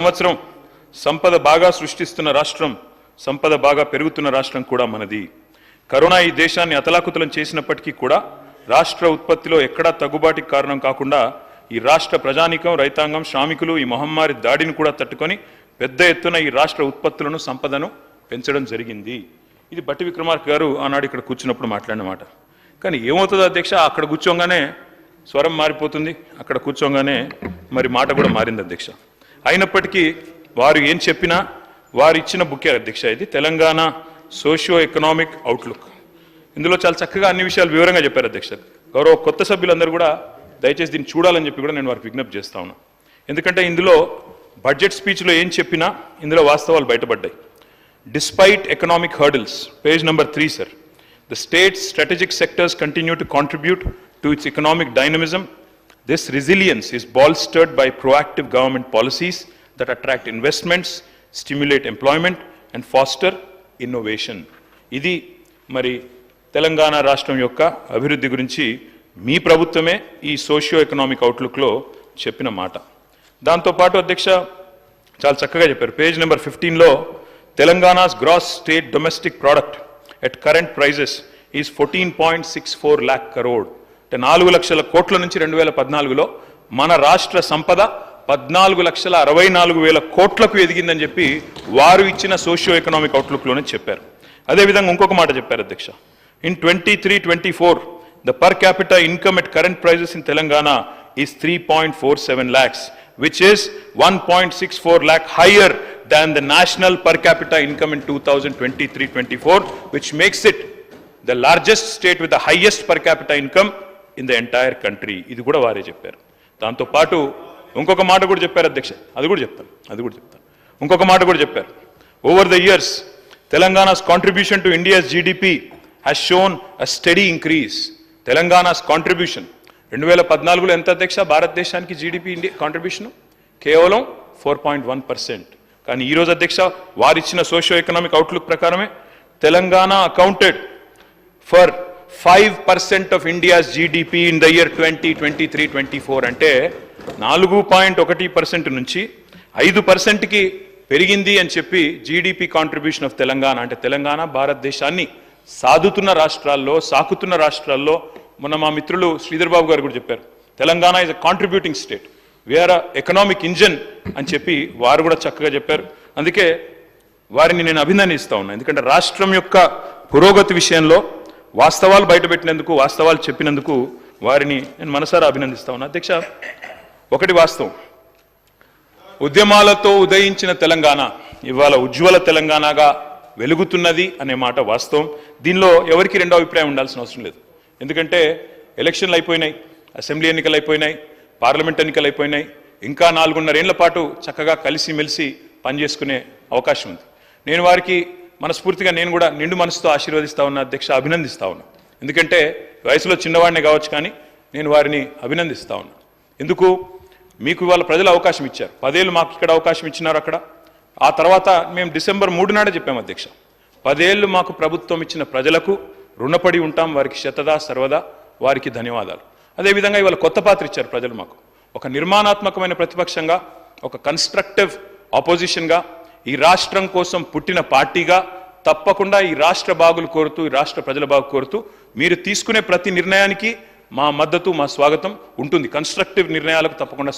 సంవత్సరం సంపద బాగా సృష్టిస్తున్న రాష్ట్రం, సంపద బాగా పెరుగుతున్న రాష్ట్రం కూడా మనది. కరోనా ఈ దేశాన్ని అతలాకుతలం చేసినప్పటికీ కూడా రాష్ట్ర ఉత్పత్తిలో ఎక్కడా తగ్గుబాటికి కారణం కాకుండా ఈ రాష్ట్ర ప్రజానీకం, రైతాంగం, శ్రామికులు ఈ మహమ్మారి దాడిని కూడా తట్టుకొని పెద్ద ఎత్తున ఈ రాష్ట్ర ఉత్పత్తులను, సంపదను పెంచడం జరిగింది. ఇది బట్టి విక్రమార్క గారు ఆనాడు ఇక్కడ కూర్చున్నప్పుడు మాట్లాడిన మాట. కానీ ఏమవుతుందో అధ్యక్ష, అక్కడ కూర్చోగానే స్వరం మారిపోతుంది, అక్కడ కూర్చోగానే మరి మాట కూడా మారింది అధ్యక్ష. అయినప్పటికీ వారు ఏం చెప్పినా వారు ఇచ్చిన బుక్కే అధ్యక్ష ఇది, తెలంగాణ సోషియో ఎకనామిక్ అవుట్లుక్. ఇందులో చాలా చక్కగా అన్ని విషయాలు వివరంగా చెప్పారు అధ్యక్ష. గౌరవ కొత్త సభ్యులందరూ కూడా దయచేసి దీన్ని చూడాలని చెప్పి కూడా నేను వారికి విజ్ఞప్తి చేస్తా ఉన్నాను. ఎందుకంటే ఇందులో బడ్జెట్ స్పీచ్లో ఏం చెప్పినా ఇందులో వాస్తవాలు బయటపడ్డాయి. Despite economic hurdles, page number 3 sir. The state's strategic sectors continue to contribute to its economic dynamism. This resilience is bolstered by proactive government policies that attract investments, stimulate employment and foster innovation. ఇది మరి తెలంగాణ రాష్ట్రం యొక్క అభివృద్ధి గురించి మీ ప్రభుత్వమే ఈ socio economic అవుట్లుక్లో చెప్పిన మాట. దాంతోపాటు అధ్యక్ష చాలా చక్కగా చెప్పారు. పేజ్ నెంబర్ 15లో Telangana's gross state domestic product at current prices is 14.64 lakh crore. అంటే 4 లక్షల కోట్ల నుంచి 2014లో మన రాష్ట్ర సంపద 14,64,000 కోట్లకు ఎదిగిందని చెప్పి వారు ఇచ్చిన సోషియో ఎకనామిక్ అవుట్లుక్లోనే చెప్పారు. అదేవిధంగా ఇంకొక మాట చెప్పారు అధ్యక్ష. In 23-24 the per capita income at current prices in Telangana is 3.47 lakhs, which is 1.64 lakh higher than the national per capita income in 2023-24, which makes it the largest state with the highest per capita income in the entire country. ఇది కూడా వారే చెప్పారు. దాంతో పాటు ఇంకొక మాట కూడా చెప్పారు అధ్యక్ష, అది కూడా చెప్తాను. ఇంకొక మాట కూడా చెప్పారు. Over the years Telangana's contribution to India's GDP has shown a steady increase. Telangana's contribution 2014లో ఎంత అధ్యక్ష భారతదేశానికి జీడిపి కాంట్రిబ్యూషన్? కేవలం 4.1%. కానీ ఈరోజు అధ్యక్ష వారిచ్చిన సోషియో ఎకనామిక్ అవుట్లుక్ ప్రకారమే Telangana accounted for 5% of India's GDP in the year 2023-24. అంటే 4.1% నుంచి 5%కి పెరిగింది అని చెప్పి జీడిపి కాంట్రిబ్యూషన్ ఆఫ్ తెలంగాణ. అంటే తెలంగాణ భారతదేశాన్ని సాకుతున్న రాష్ట్రాల్లో మొన్న మా మిత్రులు శ్రీధర్ బాబు గారు కూడా చెప్పారు, Telangana is a contributing state, we are economic engine అని చెప్పి వారు కూడా చక్కగా చెప్పారు. అందుకే వారిని నేను అభినందిస్తా ఉన్నా. ఎందుకంటే రాష్ట్రం యొక్క పురోగతి విషయంలో వాస్తవాలు బయటపెట్టినందుకు, వాస్తవాలు చెప్పినందుకు వారిని నేను మనసారా అభినందిస్తా ఉన్నా. అధ్యక్ష, ఒకటి వాస్తవం, ఉద్యమాలతో ఉదయించిన తెలంగాణ ఇవాళ ఉజ్వల తెలంగాణగా వెలుగుతున్నది అనే మాట వాస్తవం. దీనిలో ఎవరికి రెండో అభిప్రాయం ఉండాల్సిన అవసరం లేదు. ఎందుకంటే ఎలక్షన్లు అయిపోయినాయి, అసెంబ్లీ ఎన్నికలు అయిపోయినాయి, పార్లమెంట్ ఎన్నికలు అయిపోయినాయి. ఇంకా 4.5 ఏళ్ల పాటు చక్కగా కలిసిమెలిసి పనిచేసుకునే అవకాశం ఉంది. నేను వారికి మనస్ఫూర్తిగా నేను కూడా నిండు మనసుతో ఆశీర్వదిస్తా ఉన్నా అధ్యక్ష, అభినందిస్తా ఉన్నా. ఎందుకంటే వయసులో చిన్నవాడినే కావచ్చు, కానీ నేను వారిని అభినందిస్తా ఉన్నా. ఎందుకు? మీకు ఇవాళ ప్రజలు అవకాశం ఇచ్చారు. 10 ఏళ్ళు మాకు ఇక్కడ అవకాశం ఇచ్చినారు అక్కడ. ఆ తర్వాత మేము డిసెంబర్ 3 నాడే చెప్పాము అధ్యక్ష, 10 ఏళ్ళు మాకు ప్రభుత్వం ఇచ్చిన ప్రజలకు రుణపడి ఉంటాం, వారికి శతదా సర్వదా వారికి ధన్యవాదాలు. అదేవిధంగా ఇవాళ కొత్త పాత్ర ఇచ్చారు ప్రజలు మాకు. ఒక నిర్మాణాత్మకమైన ప్రతిపక్షంగా, ఒక కన్స్ట్రక్టివ్ ఆపోజిషన్గా, ఈ రాష్ట్రం కోసం పుట్టిన పార్టీగా తప్పకుండా ఈ రాష్ట్ర బాగులు కోరుతూ, ఈ రాష్ట్ర ప్రజల బాగు కోరుతూ మీరు తీసుకునే ప్రతి నిర్ణయానికి మా మద్దతు, మా స్వాగతం ఉంటుంది. కన్స్ట్రక్టివ్ నిర్ణయాలకు తప్పకుండా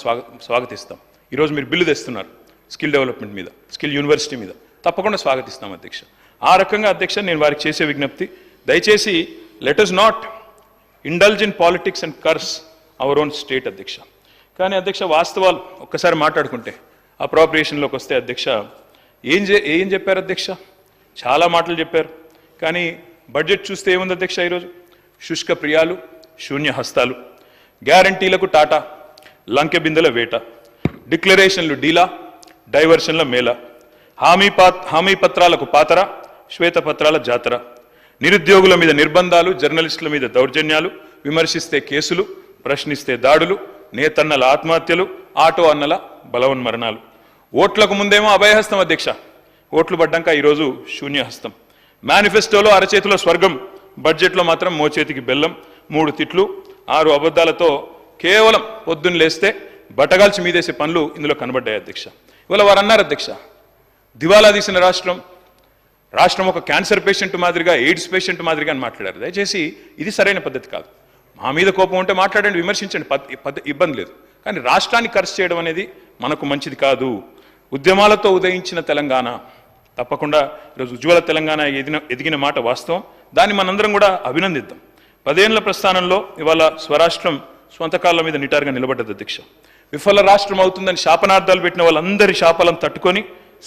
స్వాగతిస్తాం. ఈరోజు మీరు బిల్లు తెస్తున్నారు స్కిల్ డెవలప్మెంట్ మీద, స్కిల్ యూనివర్సిటీ మీద, తప్పకుండా స్వాగతిస్తాం అధ్యక్ష. ఆ రకంగా అధ్యక్ష నేను వారికి చేసే విజ్ఞప్తి, దయచేసి let us not indulge in politics and curse our own state అధ్యక్ష. కానీ అధ్యక్ష వాస్తవాలు ఒక్కసారి మాట్లాడుకుంటే, అప్రాప్రియేషన్లోకి వస్తే అధ్యక్ష ఏం చెప్పారు అధ్యక్ష? చాలా మాటలు చెప్పారు. కానీ బడ్జెట్ చూస్తే ఏముంది అధ్యక్ష? ఈరోజు శుష్క ప్రియాలు, శూన్య హస్తాలు, గ్యారంటీలకు టాటా, లంకె బిందెల వేట, డిక్లరేషన్లు డీలా, డైవర్షన్ల మేళ, హామీ పత్రాలకు పాతర, శ్వేతపత్రాల జాతర, నిరుద్యోగుల మీద నిర్బంధాలు, జర్నలిస్టుల మీద దౌర్జన్యాలు, విమర్శిస్తే కేసులు, ప్రశ్నిస్తే దాడులు, నేతన్నల ఆత్మహత్యలు, ఆటో అన్నల బలవన్మరణాలు. ఓట్లకు ముందేమో అభయహస్తం అధ్యక్ష, ఓట్లు పడ్డాక ఈరోజు శూన్యహస్తం. మేనిఫెస్టోలో అరచేతిలో స్వర్గం, బడ్జెట్లో మాత్రం మోచేతికి బెల్లం, 3 తిట్లు, 6 అబద్ధాలతో కేవలం పొద్దున్న లేస్తే బట్టగాల్చి మీదేసే పనులు ఇందులో కనబడ్డాయి అధ్యక్ష. ఇవాళ వారు అన్నారు అధ్యక్ష, దివాలా తీసిన రాష్ట్రం ఒక క్యాన్సర్ పేషెంట్ మాదిరిగా, ఎయిడ్స్ పేషెంట్ మాదిరిగా అని మాట్లాడారు. దయచేసి ఇది సరైన పద్ధతి కాదు. మా మీద కోపం ఉంటే మాట్లాడండి, విమర్శించండి, ఇబ్బంది లేదు. కానీ రాష్ట్రాన్ని ఖర్చు చేయడం అనేది మనకు మంచిది కాదు. ఉద్యమాలతో ఉదయించిన తెలంగాణ, తప్పకుండా ఈరోజు ఉజ్వల తెలంగాణ ఎదిగిన మాట వాస్తవం. దాన్ని మనందరం కూడా అభినందిద్దాం. 10 ఏళ్ల ప్రస్థానంలో ఇవాళ స్వరాష్ట్రం స్వంత కాళ్ళ మీద నిటారుగా నిలబడ్డది అధ్యక్ష. విఫల రాష్ట్రం అవుతుందని శాపనార్థాలు పెట్టిన వాళ్ళందరి శాపాలను తట్టుకొని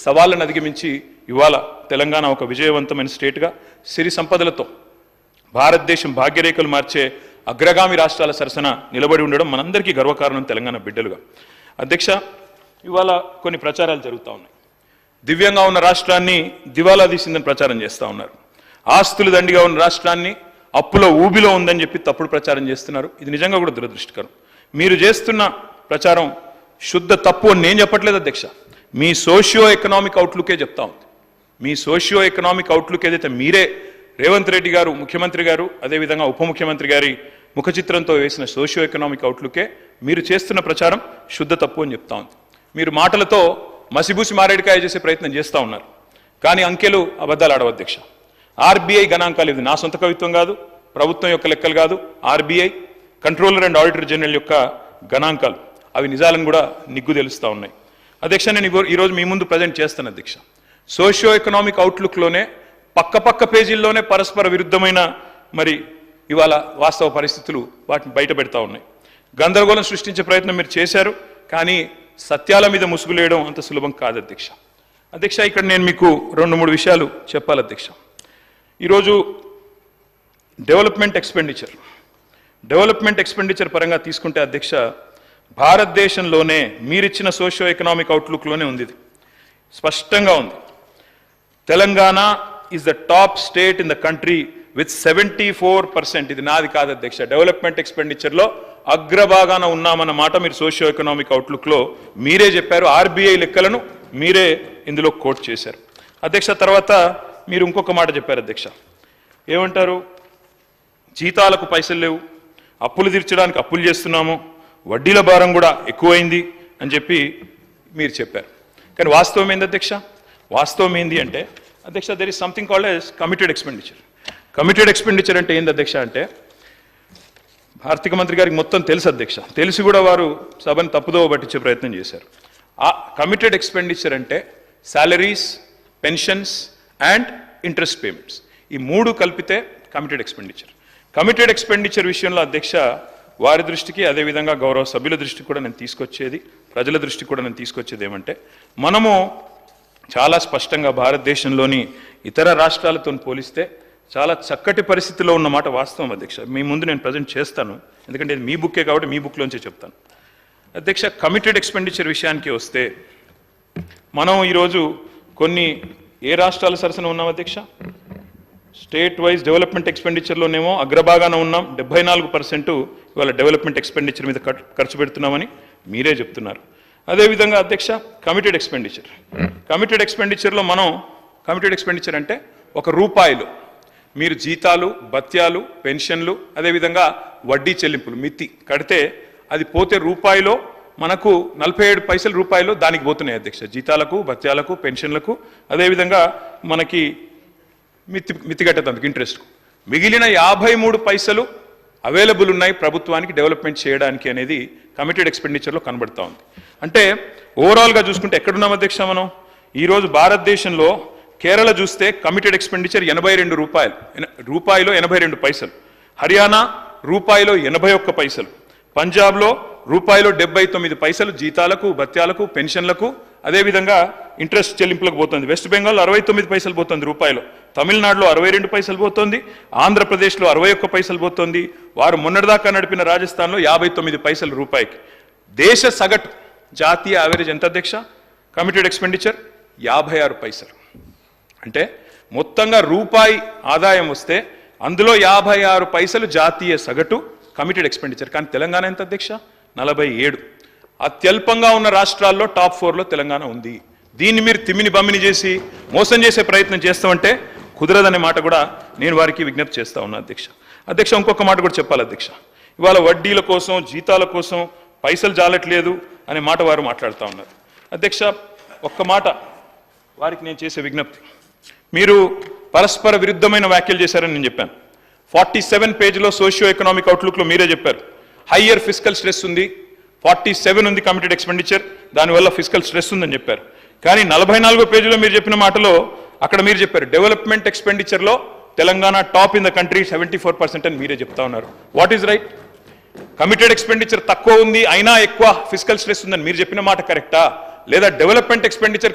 సవాళ్ళను అధిగమించి ఇవాళ తెలంగాణ ఒక విజయవంతమైన స్టేట్గా సిరి సంపదలతో భారతదేశం భాగ్యరేఖలు మార్చే అగ్రగామి రాష్ట్రాల సరసన నిలబడి ఉండడం మనందరికీ గర్వకారణం తెలంగాణ బిడ్డలుగా. అధ్యక్ష, ఇవాళ కొన్ని ప్రచారాలు జరుగుతూ ఉన్నాయి. దివ్యంగా ఉన్న రాష్ట్రాన్ని దివాలా తీసిందని ప్రచారం చేస్తూ ఉన్నారు. ఆస్తులు దండిగా ఉన్న రాష్ట్రాన్ని అప్పులో ఊబిలో ఉందని చెప్పి తప్పుడు ప్రచారం చేస్తున్నారు. ఇది నిజంగా కూడా దురదృష్టకరం. మీరు చేస్తున్న ప్రచారం శుద్ధ తప్పు అని నేను చెప్పట్లేదు అధ్యక్ష, మీ సోషియో ఎకనామిక్ అవుట్లుకే చెప్తా ఉంది. మీ సోషియో ఎకనామిక్ అవుట్లుక్ ఏదైతే మీరే రేవంత్ రెడ్డి గారు ముఖ్యమంత్రి గారు అదేవిధంగా ఉప ముఖ్యమంత్రి గారి ముఖ చిత్రంతో వేసిన సోషియో ఎకనామిక్ అవుట్లుకే మీరు చేస్తున్న ప్రచారం శుద్ధ తప్పు అని చెప్తా ఉంది. మీరు మాటలతో మసిబూసి మారేడికాయ చేసే ప్రయత్నం చేస్తూ ఉన్నారు, కానీ అంకెలు అబద్ధాలు ఆడవు అధ్యక్ష. ఆర్బీఐ గణాంకాలు, ఇది నా సొంత కవిత్వం కాదు, ప్రభుత్వం యొక్క లెక్కలు కాదు, RBI controller and auditor general యొక్క గణాంకాలు, అవి నిజాలను కూడా నిగ్గు తెలుస్తూ ఉన్నాయి. అధ్యక్ష, నేను ఈరోజు మీ ముందు ప్రజెంట్ చేస్తాను అధ్యక్ష. సోషియో ఎకనామిక్ అవుట్లుక్లోనే పక్క పేజీల్లోనే పరస్పర విరుద్ధమైన మరి ఇవాళ వాస్తవ పరిస్థితులు వాటిని బయట పెడతా ఉన్నాయి. గందరగోళం సృష్టించే ప్రయత్నం మీరు చేశారు, కానీ సత్యాల మీద ముసుగులేయడం అంత సులభం కాదు అధ్యక్ష. అధ్యక్ష, ఇక్కడ నేను మీకు 2-3 విషయాలు చెప్పాలి అధ్యక్ష. ఈరోజు డెవలప్మెంట్ ఎక్స్పెండిచర్ పరంగా తీసుకుంటే అధ్యక్ష, భారతదేశంలోనే మీరిచ్చిన సోషియో ఎకనామిక్ అవుట్లుక్లోనే ఉంది, ఇది స్పష్టంగా ఉంది. Telangana is the top state in the country with 74%. ఇది నాది కాదు అధ్యక్ష, డెవలప్మెంట్ ఎక్స్పెండిచర్లో అగ్రభాగాన ఉన్నామన్న మాట మీరు సోషియో ఎకనామిక్ అవుట్లుక్లో మీరే చెప్పారు. ఆర్బీఐ లెక్కలను మీరే ఇందులో కోట్ చేశారు అధ్యక్ష. తర్వాత మీరు ఇంకొక మాట చెప్పారు అధ్యక్ష, ఏమంటారు, జీతాలకు పైసలు లేవు, అప్పులు తీర్చడానికి అప్పులు చేస్తున్నాము, వడ్డీల భారం కూడా ఎక్కువైంది అని చెప్పి మీరు చెప్పారు. కానీ వాస్తవం ఏంది అధ్యక్ష? వాస్తవం ఏంది అంటే అధ్యక్ష, there is something called as committed expenditure. Committed expenditure అంటే ఏంది అధ్యక్ష అంటే, ఆర్థిక మంత్రి గారికి మొత్తం తెలుసు అధ్యక్ష, తెలిసి కూడా వారు సభను తప్పుదోవ పట్టించే ప్రయత్నం చేశారు. ఆ కమిటెడ్ ఎక్స్పెండిచర్ అంటే salaries, pensions and interest payments, ఈ 3 కలిపితే కమిటెడ్ ఎక్స్పెండిచర్. కమిటెడ్ ఎక్స్పెండిచర్ విషయంలో అధ్యక్ష, వారి దృష్టికి అదేవిధంగా గౌరవ సభ్యుల దృష్టికి కూడా నేను తీసుకొచ్చేది, ప్రజల దృష్టికి కూడా నేను తీసుకొచ్చేది ఏమంటే, మనము చాలా స్పష్టంగా భారతదేశంలోని ఇతర రాష్ట్రాలతో పోలిస్తే చాలా చక్కటి పరిస్థితిలో ఉన్నమాట వాస్తవం అధ్యక్ష. మీ ముందు నేను ప్రజెంట్ చేస్తాను, ఎందుకంటే ఇది మీ బుక్కే కాబట్టి మీ బుక్లోంచే చెప్తాను అధ్యక్ష. కమిటెడ్ ఎక్స్పెండిచర్ విషయానికి వస్తే, మనం ఈరోజు కొన్ని ఏ రాష్ట్రాల సరసన ఉన్నాం అధ్యక్ష? స్టేట్ వైజ్ డెవలప్మెంట్ ఎక్స్పెండిచర్లోనేమో అగ్రభాగాన ఉన్నాం, 74% ఇవాళ డెవలప్మెంట్ ఎక్స్పెండిచర్ మీద ఖర్చు పెడుతున్నామని మీరే చెప్తున్నారు. అదేవిధంగా అధ్యక్ష, కమిటెడ్ ఎక్స్పెండిచర్లో మనం కమిటెడ్ ఎక్స్పెండిచర్ అంటే ₹1 మీరు జీతాలు, భత్యాలు, పెన్షన్లు అదేవిధంగా వడ్డీ చెల్లింపులు మితి కడితే అది పోతే రూపాయిలో మనకు 47 పైసలు రూపాయలు దానికి పోతున్నాయి అధ్యక్ష, జీతాలకు, భత్యాలకు, పెన్షన్లకు, అదేవిధంగా మనకి మితి కట్టేందుకు ఇంట్రెస్ట్కు. మిగిలిన 53 పైసలు అవైలబుల్ ఉన్నాయి ప్రభుత్వానికి డెవలప్మెంట్ చేయడానికి అనేది కమిటెడ్ ఎక్స్పెండిచర్లో కనబడతా ఉంది. అంటే ఓవరాల్గా చూసుకుంటే ఎక్కడున్నాం అధ్యక్ష మనం? ఈరోజు భారతదేశంలో కేరళ చూస్తే కమిటెడ్ ఎక్స్పెండిచర్ రూపాయిలో 82 పైసలు, హర్యానా రూపాయిలో 81 పైసలు, పంజాబ్లో రూపాయిలో 79 పైసలు జీతాలకు, భత్యాలకు, పెన్షన్లకు, అదేవిధంగా ఇంట్రెస్ట్ చెల్లింపులకు పోతుంది. వెస్ట్ బెంగాల్ 69 పైసలు పోతుంది రూపాయిలో, తమిళనాడులో 62 పైసలు పోతుంది, ఆంధ్రప్రదేశ్లో 61 పైసలు పోతుంది, వారు మొన్నటిదాకా నడిపిన రాజస్థాన్లో 59 పైసలు రూపాయికి. దేశ సగటు జాతీయ యావరేజ్ ఎంత అధ్యక్ష? కమిటెడ్ ఎక్స్పెండిచర్ 56 పైసలు. అంటే మొత్తంగా రూపాయి ఆదాయం వస్తే అందులో 56 పైసలు జాతీయ సగటు కమిటెడ్ ఎక్స్పెండిచర్. కానీ తెలంగాణ ఎంత అధ్యక్ష? 47. అత్యల్పంగా ఉన్న రాష్ట్రాల్లో టాప్ 4లో తెలంగాణ ఉంది. దీన్ని మీరు తిమ్మిని బమ్మిని చేసి మోసం చేసే ప్రయత్నం చేస్తామంటే కుదరదనే మాట కూడా నేను వారికి విజ్ఞప్తి చేస్తా ఉన్నా అధ్యక్ష. ఇంకొక మాట కూడా చెప్పాలి అధ్యక్ష, ఇవాళ వడ్డీల కోసం, జీతాల కోసం పైసలు జాలట్లేదు అనే మాట వారు మాట్లాడుతూ ఉన్నారు అధ్యక్ష. ఒక్క మాట వారికి నేను చేసే విజ్ఞప్తి, మీరు పరస్పర విరుద్ధమైన వ్యాఖ్యలు చేశారని నేను చెప్పాను. 47 పేజీలో సోషియో ఎకనామిక్ అవుట్లుక్లో మీరే చెప్పారు హయ్యర్ ఫిజికల్ స్ట్రెస్ ఉంది, 47 ఉంది కమిటెడ్ ఎక్స్పెండిచర్, దానివల్ల ఫిజికల్ స్ట్రెస్ ఉందని చెప్పారు. కానీ 44 పేజీలో మీరు చెప్పిన మాటలో అక్కడ మీరు చెప్పారు డెవలప్మెంట్ ఎక్స్పెండిచర్లో Telangana top in the country 74% అని మీరే చెప్తా ఉన్నారు. What is right? Committed expenditure తక్కువ ఉంది అయినా ఎక్కువ ఫిజికల్ స్ట్రెస్ ఉందని మీరు చెప్పిన మాట కరెక్టా, లేదా డెవలప్మెంట్ ఎక్స్పెండిచర్